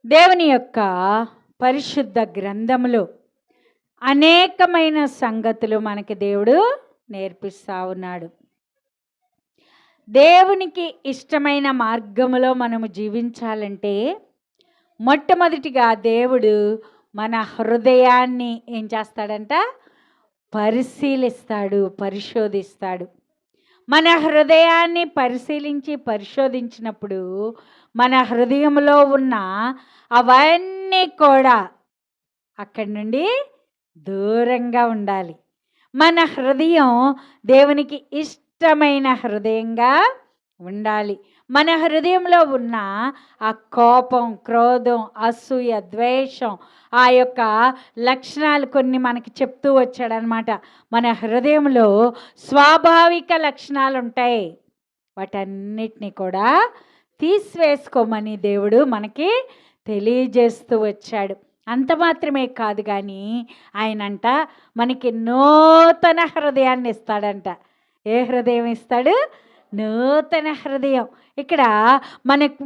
దేవుని యొక్క పరిశుద్ధ గ్రంథములో అనేకమైన సంగతులు మనకి దేవుడు నేర్పిస్తూ ఉన్నాడు. దేవునికి ఇష్టమైన మార్గములో మనము జీవించాలంటే మొట్టమొదటిగా దేవుడు మన హృదయాన్ని ఏం చేస్తాడంట? పరిశీలిస్తాడు, పరిశోధిస్తాడు. మన హృదయాన్ని పరిశోధించినప్పుడు మన హృదయంలో ఉన్న అవన్నీ కూడా అక్కడి నుండి దూరంగా ఉండాలి. మన హృదయం దేవునికి ఇష్టమైన హృదయంగా ఉండాలి. మన హృదయంలో ఉన్న ఆ కోపం, క్రోధం, అసూయ, ద్వేషం, ఆ యొక్క లక్షణాలు కొన్ని మనకి చెప్తూ వచ్చాడనమాట. మన హృదయంలో స్వాభావిక లక్షణాలు ఉంటాయి. వాటన్నిటినీ కూడా తీసివేసుకోమని దేవుడు మనకి తెలియజేస్తూ వచ్చాడు. అంత మాత్రమే కాదు కానీ ఆయనంట మనకి నూతన హృదయాన్ని ఇస్తాడంట. ఏ హృదయం ఇస్తాడు? నూతన హృదయం. ఇక్కడ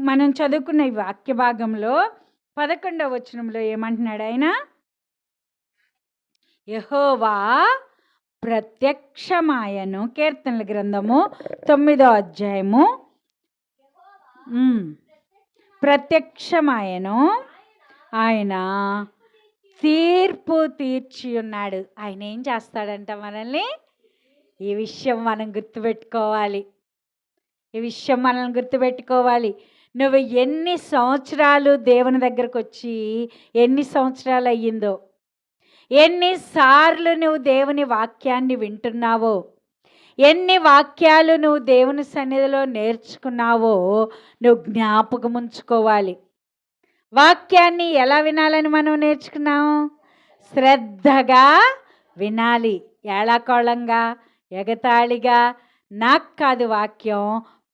మనం చదువుకున్న ఈ వాక్య భాగంలో 11వ వచనంలో ఏమంటున్నాడు ఆయన? యెహోవా ప్రత్యక్షమాయను. కీర్తనల గ్రంథము 9వ అధ్యాయము. ప్రత్యక్షమాయను, ఆయన తీర్పు తీర్చి ఉన్నాడు. ఆయన ఏం చేస్తాడంట మనల్ని? ఈ విషయం మనం గుర్తుపెట్టుకోవాలి. నువ్వు ఎన్ని సంవత్సరాలు దేవుని దగ్గరకు వచ్చి ఎన్ని సంవత్సరాలు అయ్యిందో, ఎన్నిసార్లు నువ్వు దేవుని వాక్యాన్ని వింటున్నావో, ఎన్ని వాక్యాలు నువ్వు దేవుని సన్నిధిలో నేర్చుకున్నావో నువ్వు జ్ఞాపకం ఉంచుకోవాలి. వాక్యాన్ని ఎలా వినాలని మనం నేర్చుకున్నాము? శ్రద్ధగా వినాలి. ఏళాకోళంగా, ఎగతాళిగా, నాకు కాదు వాక్యం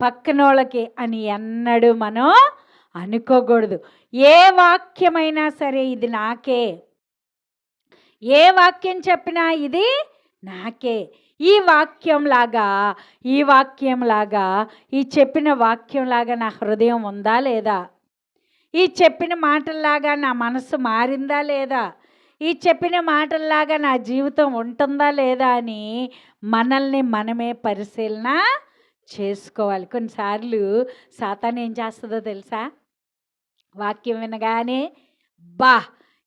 పక్కనోళ్ళకి అని ఎన్నడూ మనం అనుకోకూడదు. ఏ వాక్యమైనా సరే ఇది నాకే, ఏ వాక్యం చెప్పినా ఇది నాకే. ఈ వాక్యంలాగా ఈ చెప్పిన వాక్యంలాగా నా హృదయం ఉందా లేదా? ఈ చెప్పిన మాటల్లాగా నా మనసు మారిందా లేదా? ఈ చెప్పిన మాటల్లాగా నా జీవితం ఉంటుందా లేదా అని మనల్ని మనమే పరిశీలన చేసుకోవాలి. కొన్నిసార్లు సాతాను ఏం చేస్తుందో తెలుసా? వాక్యం వినగానే,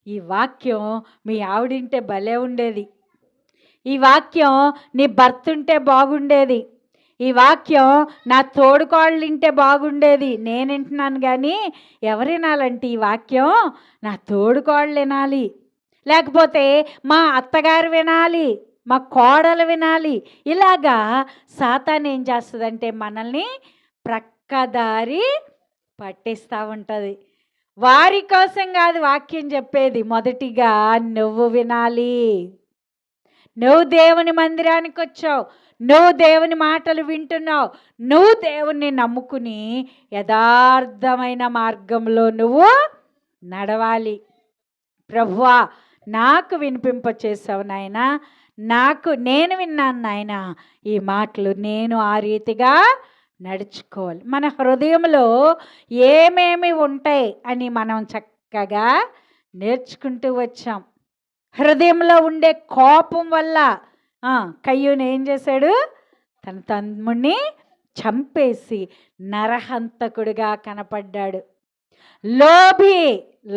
ఈ వాక్యం మీ ఆవిడింటే భలే ఉండేది, ఈ వాక్యం నీ భర్త ఉంటే బాగుండేది, ఈ వాక్యం నా తోడుకోళ్ళు వింటే బాగుండేది. నేను వింటున్నాను కానీ ఎవరు వినాలంటే ఈ వాక్యం నా తోడుకోళ్ళు వినాలి, లేకపోతే మా అత్తగారు వినాలి, మా కోడలు వినాలి. ఇలాగా సాతాను ఏం చేస్తుందంటే మనల్ని ప్రక్కదారి పట్టిస్తూ ఉంటుంది. వారి కోసం కాదు వాక్యం చెప్పేది. మొదటిగా నువ్వు వినాలి. నువ్వు దేవుని మందిరానికి వచ్చావు, నువ్వు దేవుని మాటలు వింటున్నావు, నువ్వు దేవుణ్ణి నమ్ముకుని యథార్థమైన మార్గంలో నువ్వు నడవాలి. ప్రభువా నాకు వినిపింపచేసావు నాయన, నేను విన్నాను నాయన ఈ మాటలు, నేను ఆ రీతిగా నడుచుకోవాలి. మన హృదయంలో ఏమేమి ఉంటాయి అని మనం చక్కగా నేర్చుకుంటూ వచ్చాం. హృదయంలో ఉండే కోపం వల్ల కయ్యూను ఏం చేశాడు? తన తమ్ముడిని చంపేసి నరహంతకుడిగా కనపడ్డాడు.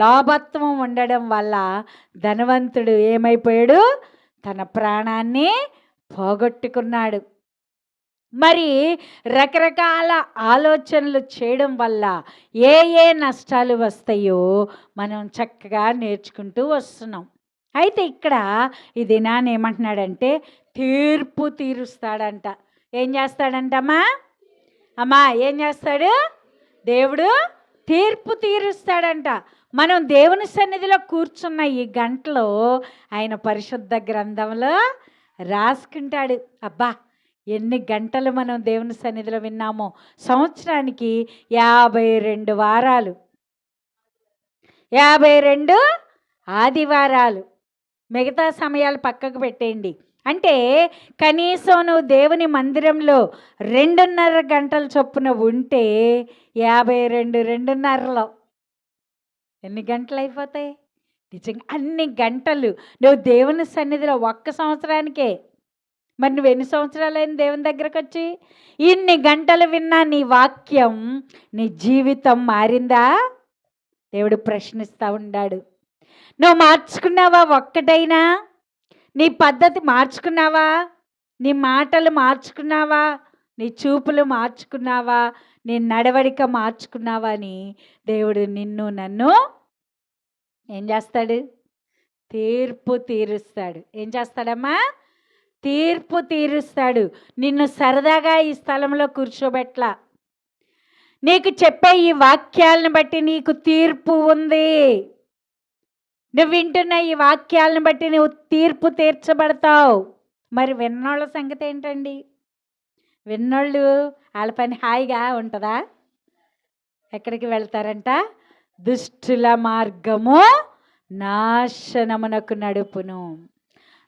లోభత్వం ఉండడం వల్ల ధనవంతుడు ఏమైపోయాడు? తన ప్రాణాన్ని పోగొట్టుకున్నాడు. మరి రకరకాల ఆలోచనలు చేయడం వల్ల ఏ నష్టాలు వస్తాయో మనం చక్కగా నేర్చుకుంటూ వస్తున్నాం. అయితే ఇక్కడ ఈ దినాన్ని ఏమంటున్నాడంటే తీర్పు తీరుస్తాడంట. ఏం చేస్తాడంటమ్మా? ఏం చేస్తాడు? దేవుడు తీర్పు తీరుస్తాడంట. మనం దేవుని సన్నిధిలో కూర్చున్న ఈ గంటలో ఆయన పరిశుద్ధ గ్రంథంలో రాసుకుంటాడు. ఎన్ని గంటలు మనం దేవుని సన్నిధిలో విన్నామో. సంవత్సరానికి 52 వారాలు, 52 ఆదివారాలు, మిగతా సమయాలు పక్కకు పెట్టేయండి. అంటే కనీసం నువ్వు దేవుని మందిరంలో 2.5 గంటల చొప్పున ఉంటే 52 2.5లో ఎన్ని గంటలు అయిపోతాయి? నిజంగా అన్ని గంటలు నువ్వు దేవుని సన్నిధిలో ఒక్క సంవత్సరానికే. మరి నువ్వు ఎన్ని సంవత్సరాలైంది దేవుని దగ్గరకు వచ్చి? ఇన్ని గంటలు విన్నా నీ వాక్యం, నీ జీవితం మారిందా? దేవుడు ప్రశ్నిస్తూ ఉన్నాడు. నువ్వు మార్చుకున్నావా ఒక్కటైనా? నీ పద్ధతి మార్చుకున్నావా? నీ మాటలు మార్చుకున్నావా? నీ చూపులు మార్చుకున్నావా? నీ నడవడిక మార్చుకున్నావా అని దేవుడు నిన్ను నన్ను ఏం చేస్తాడు? తీర్పు తీరుస్తాడు. ఏం చేస్తాడమ్మా? తీర్పు తీరుస్తాడు. నిన్ను సరదాగా ఈ స్థలంలో కూర్చోబెట్లా. నీకు చెప్పే ఈ వాక్యాలను బట్టి నీకు తీర్పు ఉంది. నువ్వు వింటున్న ఈ వాక్యాలను బట్టి నువ్వు తీర్పు తీర్చబడతావు. మరి విన్నోళ్ళ సంగతి ఏంటండి? విన్నోళ్ళు వాళ్ళ పని హాయిగా ఉంటుందా? ఎక్కడికి వెళ్తారంట? దుష్టుల మార్గము నాశనమునకు నడుపును.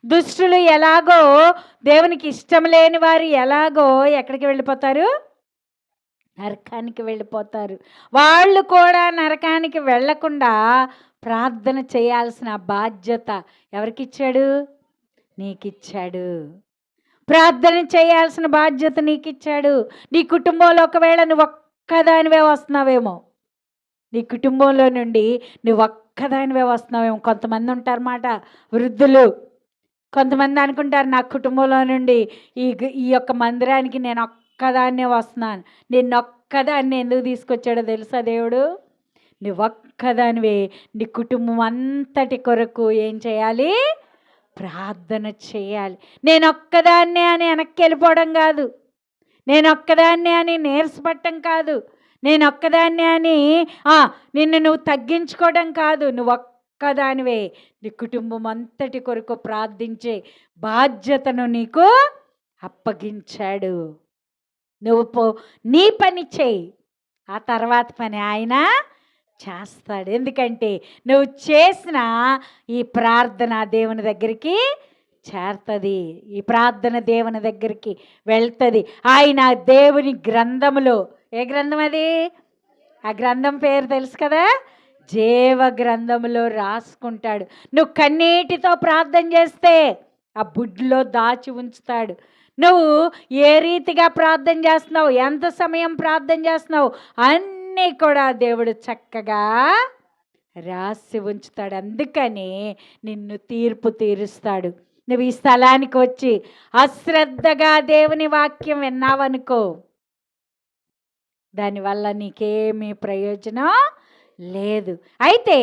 దుష్టులు ఎలాగో, దేవునికి ఇష్టం లేని వారు ఎలాగో ఎక్కడికి వెళ్ళిపోతారు? నరకానికి వెళ్ళిపోతారు. వాళ్ళు కూడా నరకానికి వెళ్ళకుండా ప్రార్థన చేయాల్సిన బాధ్యత ఎవరికిచ్చాడు? నీకిచ్చాడు. ప్రార్థన చేయాల్సిన బాధ్యత నీకిచ్చాడు. నీ కుటుంబంలో ఒకవేళ నువ్వు ఒక్కదానివే వస్తున్నావేమో, నీ కుటుంబంలో నుండి నువ్వు ఒక్కదానివే వస్తున్నావేమో. కొంతమంది ఉంటారన్నమాట వృద్ధులు. కొంతమంది అనుకుంటారు నా కుటుంబంలో నుండి ఈ యొక్క మందిరానికి నేను ఒక్కదాన్నే వస్తున్నాను. నేను ఒక్కదాన్ని ఎందుకు తీసుకొచ్చాడో తెలుసా దేవుడు? నువ్వు ఒక్కదానివే నీ కుటుంబం అంతటి కొరకు ఏం చేయాలి? ప్రార్థన చేయాలి. నేను ఒక్కదాన్నే అని వెనక్కి వెళ్ళిపోవడం కాదు. నేను ఒక్కదాన్నే అని నీరసపడటం కాదు. నేను ఒక్కదాన్నే అని నిన్ను నువ్వు తగ్గించుకోవడం కాదు. నువ్వు ఒక్కదానివే నీ కుటుంబం అంతటి కొరకు ప్రార్థించే బాధ్యతను నీకు అప్పగించాడు. నువ్వు నీ పని చేయి, ఆ తర్వాత పని ఆయన చేస్తాడు. ఎందుకంటే నువ్వు చేసిన ఈ ప్రార్థన దేవుని దగ్గరికి చేరుతుంది. ఈ ప్రార్థన దేవుని దగ్గరికి వెళ్తుంది. ఆయన దేవుని గ్రంథములో, ఏ గ్రంథం అది? ఆ గ్రంథం పేరు తెలుసు కదా? జీవ గ్రంథములో రాసుకుంటాడు. నువ్వు కన్నీటితో ప్రార్థన చేస్తే ఆ బుడ్లో దాచి ఉంచుతాడు. నువ్వు ఏ రీతిగా ప్రార్థన చేస్తున్నావు, ఎంత సమయం ప్రార్థన చేస్తున్నావు అన్నీ కూడా దేవుడు చక్కగా రాసి ఉంచుతాడు. అందుకని నిన్ను తీర్పు తీరుస్తాడు. నువ్వు ఈ స్థలానికి వచ్చి అశ్రద్ధగా దేవుని వాక్యం విన్నావనుకో, దానివల్ల నీకేమీ ప్రయోజనం లేదు. అయితే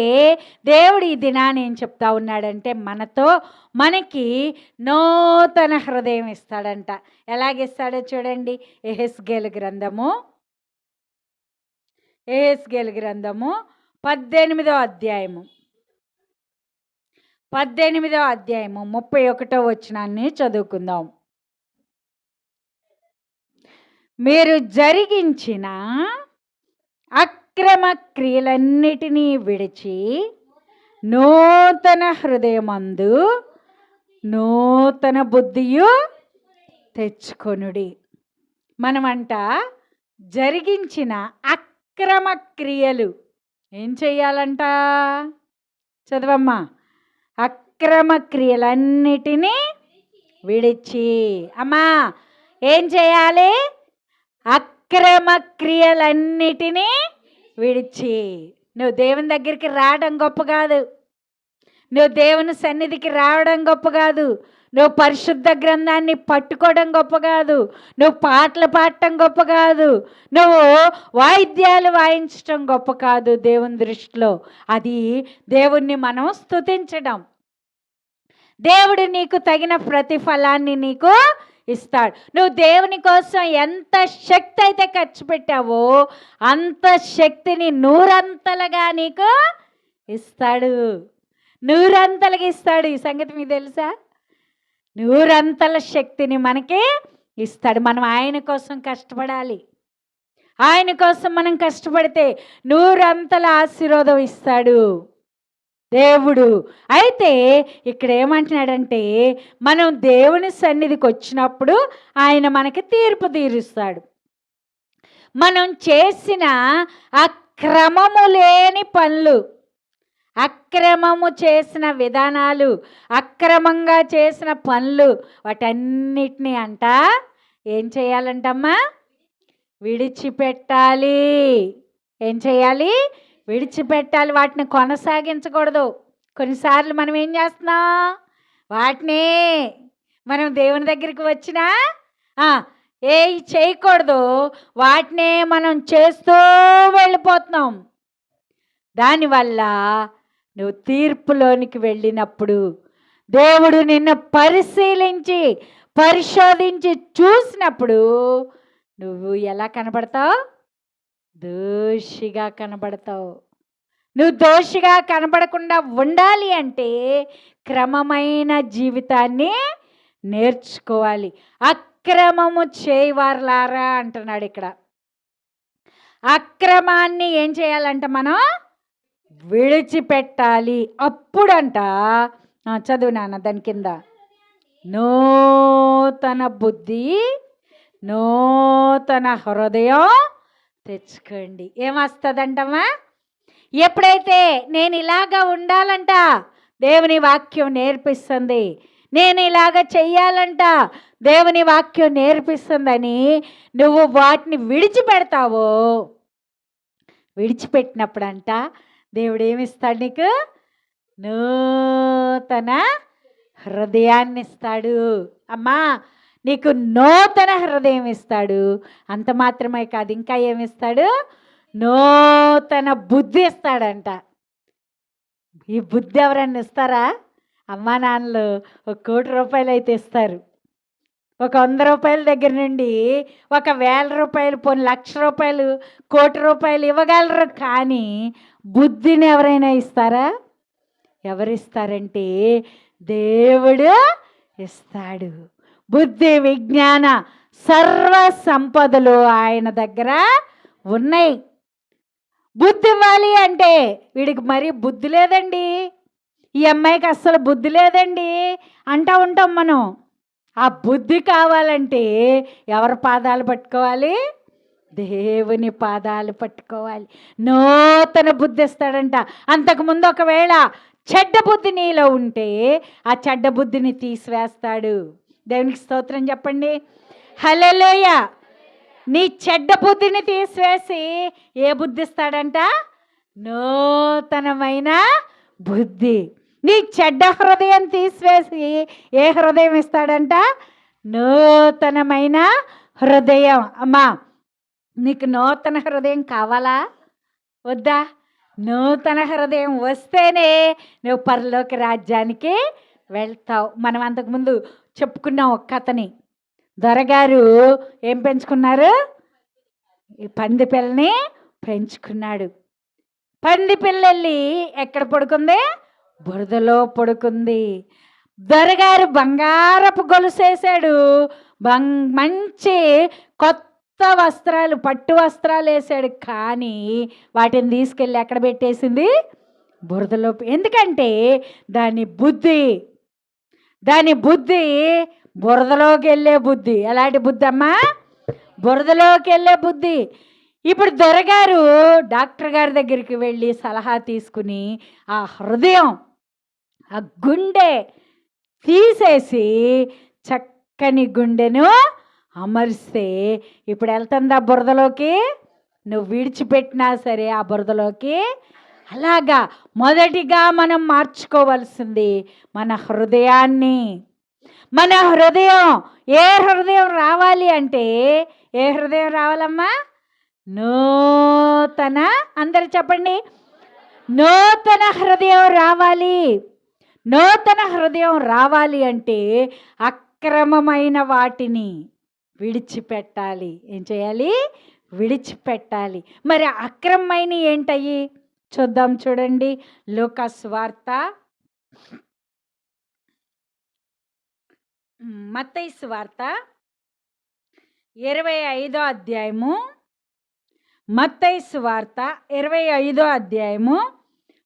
దేవుడు ఈ దినాన్ని ఏం చెప్తా ఉన్నాడంటే, మనకి నూతన హృదయం ఇస్తాడంట. ఎలాగిస్తాడో చూడండి. యెహెజ్కేలు గ్రంథము 18వ అధ్యాయము 31వ వచనాన్ని చదువుకుందాం. మీరు జరిగించిన అక్రమ క్రియలన్నిటినీ విడిచి నూతన హృదయమందు నూతన బుద్ధియు తెచ్చుకొనుడి. మనమంట జరిగించిన అక్రమ క్రియలు ఏం చెయ్యాలంట? చదవమ్మా. అక్రమ క్రియలన్నిటినీ విడిచి. అమ్మా ఏం చేయాలి? అక్రమ క్రియలన్నిటినీ విడిచి. నువ్వు దేవుని దగ్గరికి రావడం గొప్ప కాదు. నువ్వు దేవుని సన్నిధికి రావడం గొప్ప కాదు. నువ్వు పరిశుద్ధ గ్రంథాన్ని పట్టుకోవడం గొప్ప కాదు. నువ్వు పాటలు పాడటం గొప్ప కాదు. నువ్వు వాయిద్యాలు వాయించడం గొప్ప కాదు. దేవుని దృష్టిలో అది దేవుణ్ణి మనం స్తుతించడం. దేవుడు నీకు తగిన ప్రతిఫలాన్ని నీకు ఇస్తాడు. నువ్వు దేవుని కోసం ఎంత శక్తి అయితే ఖర్చు పెట్టావో అంత శక్తిని నూరంతలుగా నీకు ఇస్తాడు. నూరంతలుగా ఇస్తాడు. ఈ సంగతి మీకు తెలుసా? నూరంతల శక్తిని మనకి ఇస్తాడు. మనం ఆయన కోసం కష్టపడాలి. ఆయన కోసం మనం కష్టపడితే నూరంతల ఆశీర్వాదం ఇస్తాడు దేవుడు. అయితే ఇక్కడ ఏమంటున్నాడంటే, మనం దేవుని సన్నిధికి వచ్చినప్పుడు ఆయన మనకి తీర్పు తీరుస్తాడు. మనం చేసిన ఆ క్రమము లేని పనులు, అక్రమము చేసిన విధానాలు, అక్రమంగా చేసిన పనులు, వాటన్నిటినీ అంట ఏం చేయాలంటమ్మా? విడిచిపెట్టాలి. ఏం చేయాలి? విడిచిపెట్టాలి. వాటిని కొనసాగించకూడదు. కొన్నిసార్లు మనం ఏం చేస్తున్నాం? వాటినే మనం దేవుని దగ్గరికి వచ్చినా ఏ చేయకూడదు, వాటినే మనం చేస్తూ వెళ్ళిపోతున్నాం. దానివల్ల నువ్వు తీర్పులోనికి వెళ్ళినప్పుడు దేవుడు నిన్ను పరిశీలించి పరిశోధించి చూసినప్పుడు నువ్వు ఎలా కనబడతావు? దోషిగా కనబడతావు. నువ్వు దోషిగా కనబడకుండా ఉండాలి అంటే క్రమమైన జీవితాన్ని నేర్చుకోవాలి. అక్రమము చేయవారులారా అంటున్నాడు ఇక్కడ. అక్రమాన్ని ఏం చేయాలంట? మనం విడిచిపెట్టాలి. అప్పుడంట చదువు నాన్న దాని కింద, నూతన బుద్ధి నూతన హృదయం తెచ్చుకోండి. ఏమొస్తుందంటమ్మా? ఎప్పుడైతే నేను ఇలాగా ఉండాలంట దేవుని వాక్యం నేర్పిస్తుంది, నేను ఇలాగ చెయ్యాలంట దేవుని వాక్యం నేర్పిస్తుందని నువ్వు వాటిని విడిచిపెడతావో, విడిచిపెట్టినప్పుడంట దేవుడు ఏమిస్తాడు? నీకు నూతన హృదయాన్ని ఇస్తాడు. అమ్మా, నీకు నూతన హృదయం ఇస్తాడు. అంత మాత్రమే కాదు, ఇంకా ఏమిస్తాడు? నూతన బుద్ధి ఇస్తాడంట. ఈ బుద్ధి ఎవరన్నా ఇస్తారా? అమ్మా నాన్నలు ₹1 కోటి అయితే ఇస్తారు. ఒక ₹100 దగ్గర నుండి ₹1,000, పోనీ ₹1,00,000, ₹1 కోటి ఇవ్వగలరు. కానీ బుద్ధిని ఎవరైనా ఇస్తారా? ఎవరిస్తారంటే దేవుడు ఇస్తాడు. బుద్ధి, విజ్ఞాన, సర్వ సంపదలు ఆయన దగ్గర ఉన్నాయి. బుద్ధి ఇవ్వాలి అంటే వీడికి మరీ బుద్ధి లేదండి, ఈ అమ్మాయికి అస్సలు బుద్ధి లేదండి అంటూ ఉంటాం మనం. ఆ బుద్ధి కావాలంటే ఎవరి పాదాలు పట్టుకోవాలి? దేవుని పాదాలు పట్టుకోవాలి. నూతన బుద్ధి ఇస్తాడంట. అంతకుముందు ఒకవేళ చెడ్డ బుద్ధి నీలో ఉంటే ఆ చెడ్డ బుద్ధిని తీసివేస్తాడు. దేవునికి స్తోత్రం చెప్పండి. హల్లెలూయా. నీ చెడ్డ బుద్ధిని తీసివేసి ఏ బుద్ధి ఇస్తాడంట? నూతనమైన బుద్ధి. నీ చెడ్డ హృదయం తీసివేసి ఏ హృదయం ఇస్తాడంట? నూతనమైన హృదయం. అమ్మా, నీకు నూతన హృదయం కావాలా వద్దా? నూతన హృదయం వస్తేనే నువ్వు పరలోక రాజ్యానికి వెళ్తావు. మనం అంతకుముందు చెప్పుకున్నాం. ఒక కథని, దొరగారు ఏం పెంచుకున్నారు? ఈ పంది పిల్లని పెంచుకున్నాడు. పంది పిల్లల్ని ఎక్కడ పడుకుంది? బురదలో పడుకుంది. దొరగారు బంగారపు గొలుసేసాడు, మంచి కొత్త వస్త్రాలు, పట్టు వస్త్రాలు వేసాడు. కానీ వాటిని తీసుకెళ్ళి ఎక్కడ పెట్టేసింది? బురదలో. ఎందుకంటే దాని బుద్ధి బురదలోకి వెళ్ళే బుద్ధి. ఎలాంటి బుద్ధి అమ్మా? బురదలోకి వెళ్ళే బుద్ధి. ఇప్పుడు దొరగారు డాక్టర్ గారి దగ్గరికి వెళ్ళి సలహా తీసుకుని ఆ హృదయం, ఆ గుండె తీసేసి చక్కని గుండెను అమరిస్తే ఇప్పుడు వెళ్తుందా బురదలోకి? నువ్వు విడిచిపెట్టినా సరే ఆ బురదలోకి. అలాగా మొదటిగా మనం మార్చుకోవాల్సింది మన హృదయాన్ని. మన హృదయం, ఏ హృదయం రావాలి అంటే ఏ హృదయం రావాలమ్మా? నూతన, అందరు చెప్పండి, నూతన హృదయం రావాలి. నూతన హృదయం రావాలి అంటే అక్రమమైన వాటిని విడిచిపెట్టాలి. ఏం చేయాలి? విడిచిపెట్టాలి. మరి అక్రమమైన ఏంటయ్యి చూద్దాం. చూడండి, లూకా సువార్త, మత్తయి సువార్త 25వ అధ్యాయము, మత్తయి సువార్త 25వ అధ్యాయము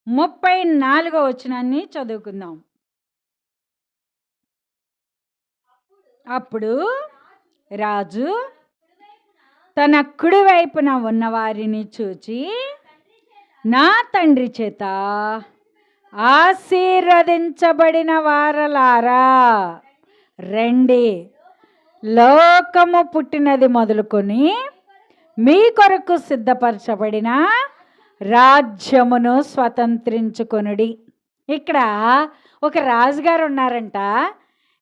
34వ వచనాన్ని చదువుకుందాం. అప్పుడు రాజు తన కుడివైపున ఉన్నవారిని చూచి, నా తండ్రి చేత ఆశీర్వదించబడిన వారలారా రండి, లోకము పుట్టినది మొదలుకొని మీ కొరకు సిద్ధపరచబడిన రాజ్యమును స్వతంత్రించుకొనుడి. ఇక్కడ ఒక రాజుగారు ఉన్నారంట.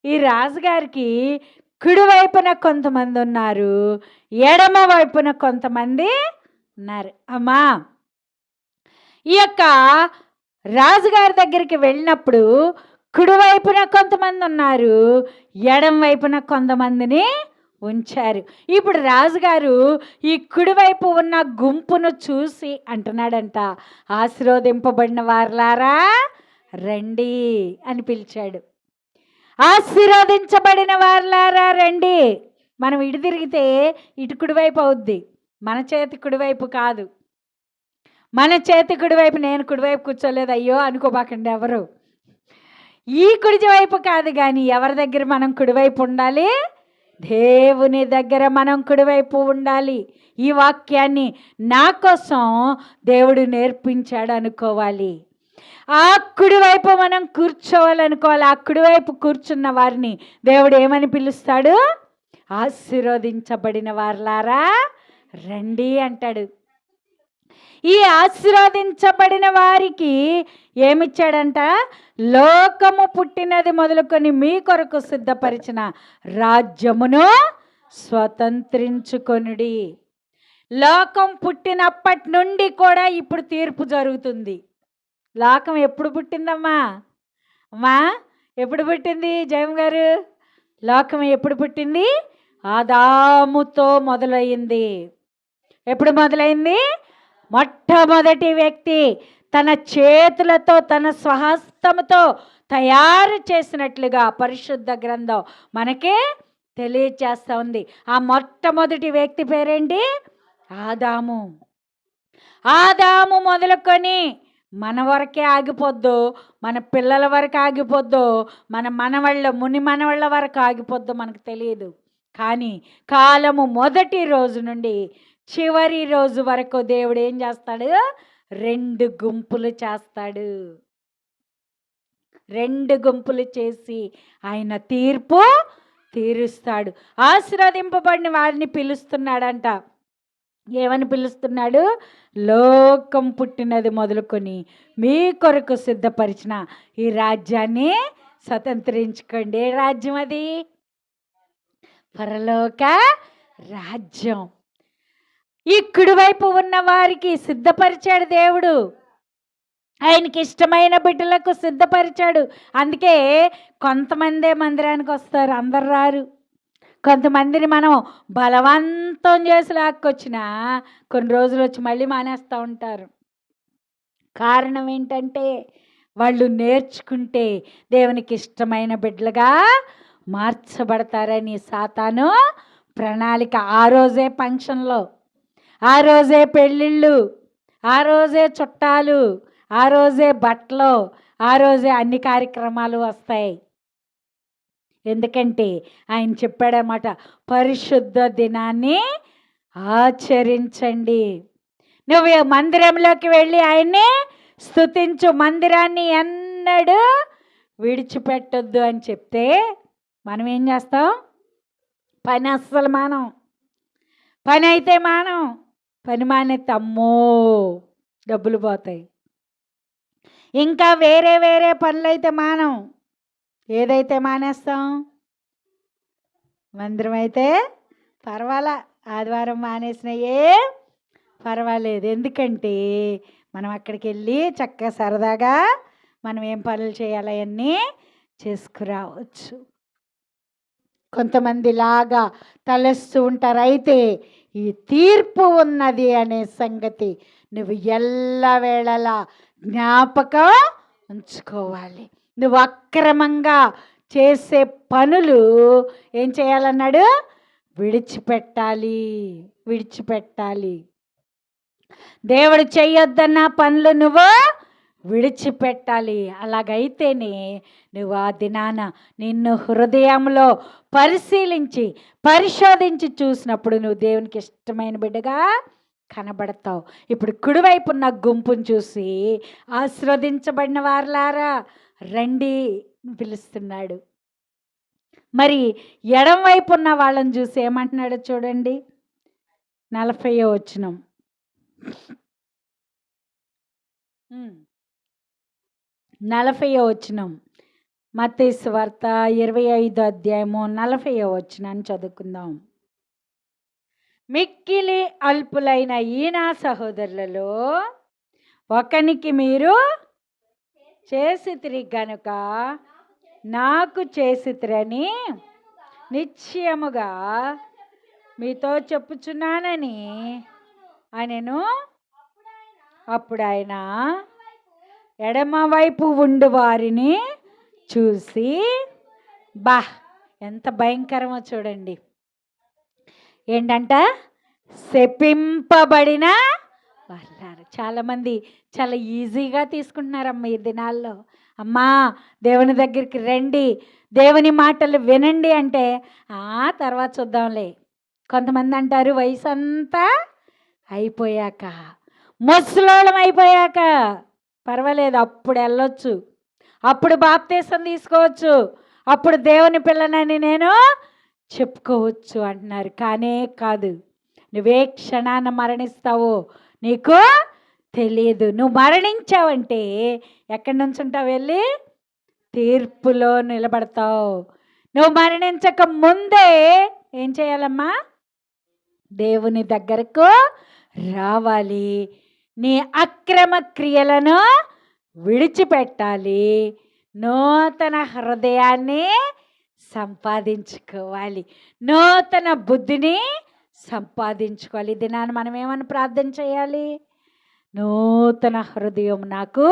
ఈ రాజుగారికి కుడివైపున కొంతమంది ఉన్నారు, ఎడమ వైపున కొంతమంది ఉన్నారు. అమ్మా, ఈ యొక్క రాజుగారి దగ్గరికి వెళ్ళినప్పుడు కుడివైపున కొంతమంది ఉన్నారు, ఎడం వైపున కొంతమందిని ఉంచారు. ఇప్పుడు రాజుగారు ఈ కుడివైపు ఉన్న గుంపును చూసి అంటున్నాడంట, ఆశీర్వదింపబడిన వారలారా రండి అని పిలిచాడు. ఆశీర్వదించబడిన వారలారా రండి. మనం ఇటు తిరిగితే ఇటు కుడివైపు అవుద్ది, మన చేతి కుడివైపు కాదు. మన చేతి కుడివైపు, నేను కుడివైపు కూర్చోలేదు అయ్యో అనుకోబాకండి ఎవరు. ఈ కుడి వైపు కాదు, కానీ ఎవరి దగ్గర మనం కుడివైపు ఉండాలి? దేవుని దగ్గర మనం కుడివైపు ఉండాలి. ఈ వాక్యాన్ని నా కోసం దేవుడు నేర్పించాడు అనుకోవాలి. ఆ కుడివైపు మనం కూర్చోవాలనుకోవాలి. ఆ కుడివైపు కూర్చున్న వారిని దేవుడు ఏమని పిలుస్తాడు? ఆశీర్వదించబడిన వారలారా రండి అంటాడు. ఈ ఆశీర్వదించబడిన వారికి ఏమిచ్చాడంట? లోకము పుట్టినది మొదలుకొని మీ కొరకు సిద్ధపరిచిన రాజ్యమును స్వతంత్రించుకొనుడి. లోకం పుట్టినప్పటి నుండి కూడా ఇప్పుడు తీర్పు జరుగుతుంది. లోకం ఎప్పుడు పుట్టిందమ్మా? అమ్మా, ఎప్పుడు పుట్టింది జయం గారు? లోకం ఎప్పుడు పుట్టింది? ఆదాముతో మొదలైంది. ఎప్పుడు మొదలైంది? మొట్టమొదటి వ్యక్తి తన చేతులతో, తన స్వహస్తముతో తయారు చేసినట్లుగా పరిశుద్ధ గ్రంథం మనకి తెలియచేస్తూ ఉంది. ఆ మొట్టమొదటి వ్యక్తి పేరేంటి? ఆదాము. ఆదాము మొదలుకొని మన వరకే ఆగిపోద్దు, మన పిల్లల వరకు ఆగిపోద్దు, మన మనవాళ్ళ ముని మనవాళ్ళ వరకు ఆగిపోద్దు మనకు తెలియదు. కానీ కాలము మొదటి రోజు నుండి చివరి రోజు వరకు దేవుడు ఏం చేస్తాడు? 2 గుంపులు చేస్తాడు. 2 గుంపులు చేసి ఆయన తీర్పు తీరుస్తాడు. ఆశీర్వదింపబడిన వారిని పిలుస్తున్నాడంట. ఏమని పిలుస్తున్నాడు? లోకం పుట్టినది మొదలుకొని మీ కొరకు సిద్ధపరిచిన ఈ రాజ్యాన్ని స్వతంత్రించుకోండి. ఏ రాజ్యం అది? పరలోక రాజ్యం. ఈ కుడివైపు ఉన్న వారికి సిద్ధపరిచాడు దేవుడు. ఆయనకి ఇష్టమైన బిడ్డలకు సిద్ధపరిచాడు. అందుకే కొంతమందే మందిరానికి వస్తారు, అందరు రారు. కొంతమందిని మనం బలవంతం చేసి లాక్కొచ్చినా కొన్ని రోజులు వచ్చి మళ్ళీ మానేస్తూ ఉంటారు. కారణం ఏంటంటే వాళ్ళు నేర్చుకుంటే దేవునికి ఇష్టమైన బిడ్డలుగా మార్చబడతారని సాతాను ప్రణాళిక. ఆ రోజే ఫంక్షన్లో, ఆ రోజే పెళ్ళిళ్ళు, ఆ రోజే చుట్టాలు, ఆ రోజే బట్టలు, ఆ రోజే అన్ని కార్యక్రమాలు వస్తాయి. ఎందుకంటే ఆయన చెప్పాడన్నమాట, పరిశుద్ధ దినాన్ని ఆచరించండి. నువ్వు మందిరంలోకి వెళ్ళి ఆయన్ని స్తుతించు, మందిరాన్ని ఎన్నడూ విడిచిపెట్టొద్దు అని చెప్తే మనం ఏం చేస్తాం? పని అస్సలు మానం. పని అయితే మానం. పని మానేస్తే అమ్మో డబ్బులు పోతాయి. ఇంకా వేరే వేరే పనులు అయితే మానం. ఏదైతే మానేస్తాం? మందిరం అయితే పర్వాలా, ఆదివారం మానేసిన ఏం పర్వాలేదు. ఎందుకంటే మనం అక్కడికి వెళ్ళి చక్కగా సరదాగా మనం ఏం పనులు చేయాలి అవన్నీ చేసుకురావచ్చు. కొంతమంది లాగా తలస్తూ ఉంటారు. అయితే ఈ తీర్పు ఉన్నది అనే సంగతి నువ్వు ఎల్లవేళలా జ్ఞాపకం ఉంచుకోవాలి. నువ్వు అక్రమంగా చేసే పనులు ఏం చేయాలన్నాడు? విడిచిపెట్టాలి, విడిచిపెట్టాలి. దేవుడు చేయొద్దన్న పనులు నువ్వు విడిచిపెట్టాలి. అలాగైతేనే నువ్వు ఆ దినాన నిన్ను హృదయంలో పరిశీలించి పరిశోధించి చూసినప్పుడు నువ్వు దేవునికి ఇష్టమైన బిడ్డగా కనబడతావు. ఇప్పుడు కుడివైపు ఉన్న గుంపును చూసి ఆశీర్వదించబడిన వారలారా రండి పిలుస్తున్నాడు. మరి ఎడం వైపు ఉన్న వాళ్ళని చూసి ఏమంటున్నాడో చూడండి, 40వ వచనం. 40వ వచనం, మత్తయి సువార్త 25వ అధ్యాయము 40వ వచనాన్ని చదువుకుందాం. మిక్కిలి అల్పులైన ఈ నా సహోదరులలో ఒకనికి మీరు చేసితిరి గనుక నాకు చేసితిరని నిశ్చయముగా మీతో చెప్పుచున్నానని అనెను. అప్పుడు ఆయన ఎడమవైపు ఉండు వారిని చూసి, బా ఎంత భయంకరమో చూడండి, ఏంటంట, శపింపబడిన వాళ్ళారు. చాలామంది చాలా ఈజీగా తీసుకుంటున్నారమ్మ ఈ దినాల్లో. అమ్మా దేవుని దగ్గరికి రండి, దేవుని మాటలు వినండి అంటే తర్వాత చూద్దాంలే. కొంతమంది అంటారు వయసు అంతా అయిపోయాక, ముసలోళం అయిపోయాక పర్వాలేదు, అప్పుడు వెళ్ళొచ్చు, అప్పుడు బాప్తీసం తీసుకోవచ్చు, అప్పుడు దేవుని పిల్లనని నేను చెప్పుకోవచ్చు అంటున్నారు. కానే కాదు, నువ్వే క్షణాన మరణిస్తావో నీకు తెలియదు. నువ్వు మరణించావంటే ఎక్కడి నుంచి ఉంటావు, వెళ్ళి తీర్పులో నిలబడతావు. నువ్వు మరణించక ముందే ఏం చేయాలమ్మా, దేవుని దగ్గరకు రావాలి, నీ అక్రమ క్రియలను విడిచిపెట్టాలి, నూతన హృదయాన్ని సంపాదించుకోవాలి, నూతన బుద్ధిని సంపాదించుకోవాలి. దినాన్ని మనం ఏమని ప్రార్థన చేయాలి, నూతన హృదయం నాకు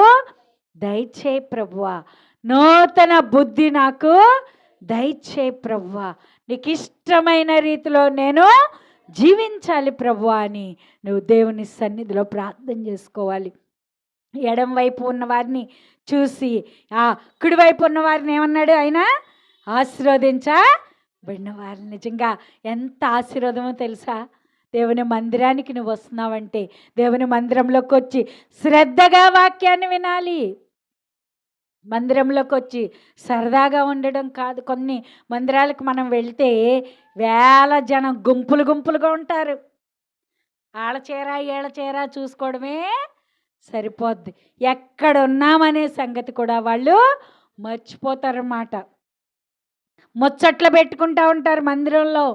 దయచేయి ప్రభువా, నూతన బుద్ధి నాకు దయచేయి ప్రభువా, నీకు ఇష్టమైన రీతిలో నేను జీవించాలి ప్రభువా అని నువ్వు దేవుని సన్నిధిలో ప్రార్థన చేసుకోవాలి. ఎడం వైపు ఉన్న వారిని చూసి కుడివైపు ఉన్న వారిని ఏమన్నాడు ఆయన, ఆశీర్వదించబడిన వారిని. నిజంగా ఎంత ఆశీర్వాదమో తెలుసా, దేవుని మందిరానికి నువ్వు వస్తున్నావంటే దేవుని మందిరంలోకి వచ్చి శ్రద్ధగా వాక్యాన్ని వినాలి. మందిరంలోకి వచ్చి సరదాగా ఉండడం కాదు. కొన్ని మందిరాలకు మనం వెళ్తే వేల జనం గుంపులు గుంపులుగా ఉంటారు. ఆళ్ళ చీర ఏళ్ళ చీర చూసుకోవడమే సరిపోద్ది, ఎక్కడున్నామనే సంగతి కూడా వాళ్ళు మర్చిపోతారన్నమాట. ముచ్చట్లు పెట్టుకుంటూ ఉంటారు మందిరంలో,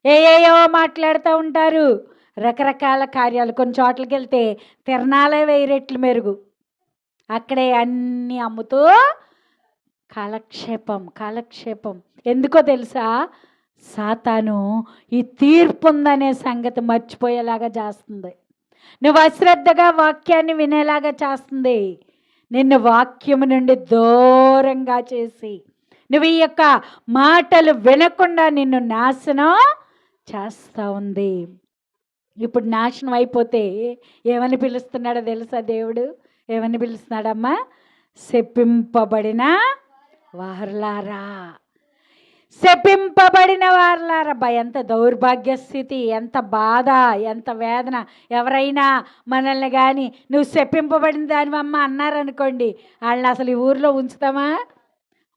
ఏయో మాట్లాడుతూ ఉంటారు, రకరకాల కార్యాలు. కొన్ని చోట్లకి వెళ్తే తిరణాలే 1000 రెట్లు మెరుగు, అక్కడే అన్నీ అమ్ముతూ కాలక్షేపం. ఎందుకో తెలుసా, సాతాను ఈ తీర్పు ఉందనే సంగతి మర్చిపోయేలాగా చేస్తుంది, నువ్వు అశ్రద్ధగా వాక్యాన్ని వినేలాగా చేస్తుంది, నిన్ను వాక్యము నుండి దూరంగా చేసి నువ్వు ఈ యొక్క మాటలు వినకుండా నిన్ను నాశనం చేస్తూ ఉంది. ఇప్పుడు నాశనం అయిపోతే ఏమని పిలుస్తున్నాడో తెలుసా దేవుడు, ఏమని పిలుస్తున్నాడమ్మా, శపింపబడిన వారలారా, శపింపబడిన వారలారా. ఎంత దౌర్భాగ్య స్థితి, ఎంత బాధ, ఎంత వేదన. ఎవరైనా మనల్ని కానీ నువ్వు శపింపబడిన దానివమ్మ అన్నారనుకోండి, వాళ్ళని అసలు ఈ ఊరిలో ఉంచుతామా,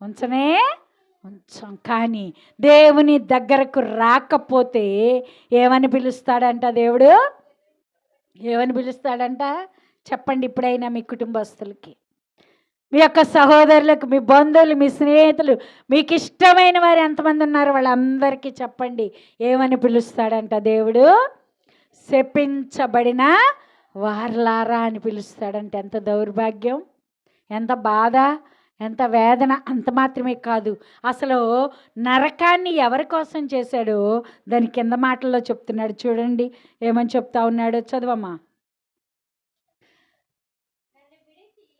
ఉంచనే ఉంచం. కానీ దేవుని దగ్గరకు రాకపోతే ఏమని పిలుస్తాడంట దేవుడు, ఏమని పిలుస్తాడంట చెప్పండి. ఇప్పుడైనా మీ కుటుంబస్తులకి, మీ యొక్క సహోదరులకు, మీ బంధువులు, మీ స్నేహితులు, మీకు ఇష్టమైన వారు ఎంతమంది ఉన్నారు వాళ్ళందరికీ చెప్పండి, ఏమని పిలుస్తాడంట దేవుడు, శపించబడిన వారలారా అని పిలుస్తాడంట. ఎంత దౌర్భాగ్యం, ఎంత బాధ, ఎంత వేదన. అంత మాత్రమే కాదు, అసలు నరకాన్ని ఎవరి కోసం చేశాడో దాని కింద మాటల్లో చెప్తున్నాడు. చూడండి ఏమని చెప్తా ఉన్నాడో, చదవమ్మా.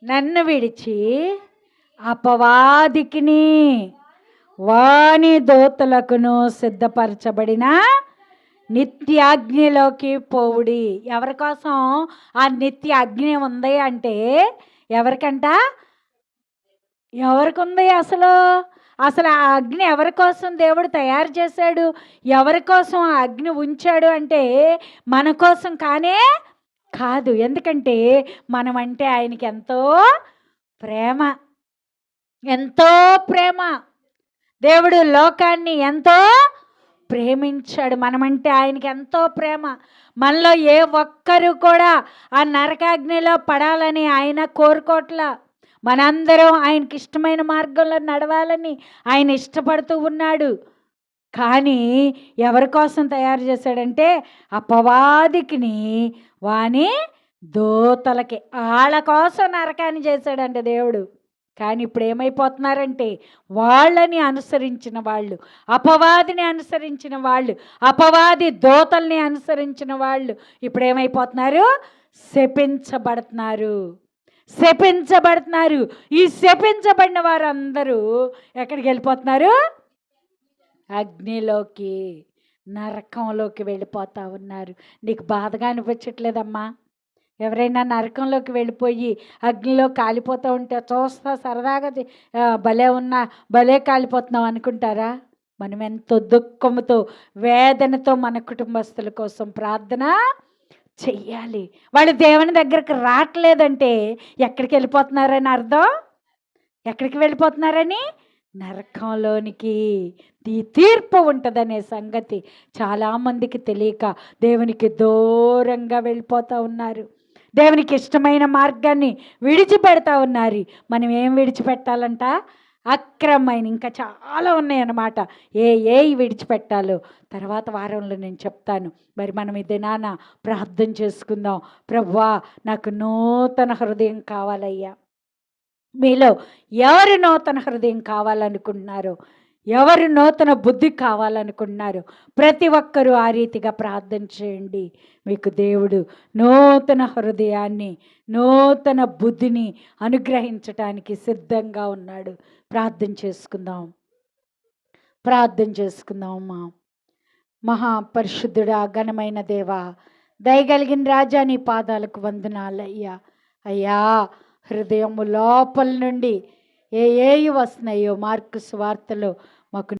నన్ను విడిచి అపవాదికిని వాని దూతలకును సిద్ధపరచబడిన నిత్యాగ్నిలోకి పోవుడి. ఎవరి కోసం ఆ నిత్య అగ్ని ఉంది అంటే ఎవరికంట, ఎవరికి ఉంది అసలు? అసలు ఆ అగ్ని ఎవరి కోసం దేవుడు తయారు చేశాడు? ఎవరి కోసం ఆ అగ్ని ఉంచాడు అంటే మన కోసం కానే కాదు. ఎందుకంటే మనమంటే ఆయనకి ఎంతో ప్రేమ. ఎంతో ప్రేమ. దేవుడు లోకాన్ని ఎంతో ప్రేమించాడు. మనమంటే ఆయనకి ఎంతో ప్రేమ. మనలో ఏ ఒక్కరు కూడా ఆ నరకాగ్నిలో పడాలని ఆయన కోరుకోవట్లా. మనందరం ఆయనకి ఇష్టమైన మార్గంలో నడవాలని ఆయన ఇష్టపడుతూ ఉన్నాడు. కానీ ఎవరి కోసం తయారు చేశాడంటే అపవాదికిని, వాని దూతలకి, వాళ్ళ కోసం నరకాన్ని చేశాడంటే దేవుడు. కానీ ఇప్పుడు ఏమైపోతున్నారంటే వాళ్ళని అనుసరించిన వాళ్ళు, అపవాదిని అనుసరించిన వాళ్ళు, అపవాది దూతల్ని అనుసరించిన వాళ్ళు ఇప్పుడు ఏమైపోతున్నారు? శపించబడుతున్నారు. శపించబడుతున్నారు. ఈ శపించబడిన వారందరూ ఎక్కడికి వెళ్ళిపోతున్నారు? అగ్నిలోకి, నరకంలోకి వెళ్ళిపోతూ ఉన్నారు. నీకు బాధగా అనిపించట్లేదమ్మా? ఎవరైనా నరకంలోకి వెళ్ళిపోయి అగ్నిలో కాలిపోతూ ఉంటే చూస్తా సరదాగా భలే కాలిపోతున్నాం అనుకుంటారా? మనం ఎంతో దుఃఖంతో, వేదనతో మన కుటుంబస్తుల కోసం ప్రార్థన చెయ్యాలి. వాళ్ళు దేవుని దగ్గరకు రావట్లేదంటే ఎక్కడికి వెళ్ళిపోతున్నారని అర్థం? ఎక్కడికి వెళ్ళిపోతున్నారని? నరకంలోనికి. తీర్పు ఉంటుందనే సంగతి చాలామందికి తెలియక దేవునికి దూరంగా వెళ్ళిపోతూ ఉన్నారు. దేవునికి ఇష్టమైన మార్గాన్ని విడిచిపెడతా ఉన్నారు. మనం ఏం విడిచిపెట్టాలంట? అక్రమైన, ఇంకా చాలా ఉన్నాయన్నమాట. ఏ విడిచిపెట్టాలో తర్వాత వారంలో నేను చెప్తాను. మరి మనం ఈ దినాన ప్రార్థన చేసుకుందాం. ప్రభువా, నాకు నూతన హృదయం కావాలయ్యా. మీలో ఎవరు నూతన హృదయం కావాలనుకుంటున్నారో, ఎవరు నూతన బుద్ధి కావాలనుకుంటున్నారు, ప్రతి ఒక్కరూ ఆ రీతిగా ప్రార్థన చేయండి. మీకు దేవుడు నూతన హృదయాన్ని, నూతన బుద్ధిని అనుగ్రహించటానికి సిద్ధంగా ఉన్నాడు. ప్రార్థన చేసుకుందాం. ప్రార్థన చేసుకుందాం అమ్మా. మహాపరిశుద్ధుడా, ఘనమైన దేవా, దయగలిగిన రాజా, నీ పాదాలకు వందనాలయ్యా. అయ్యా, హృదయము లోపల నుండి ఏవి వస్తున్నాయో మార్కు సువార్తలో మాకు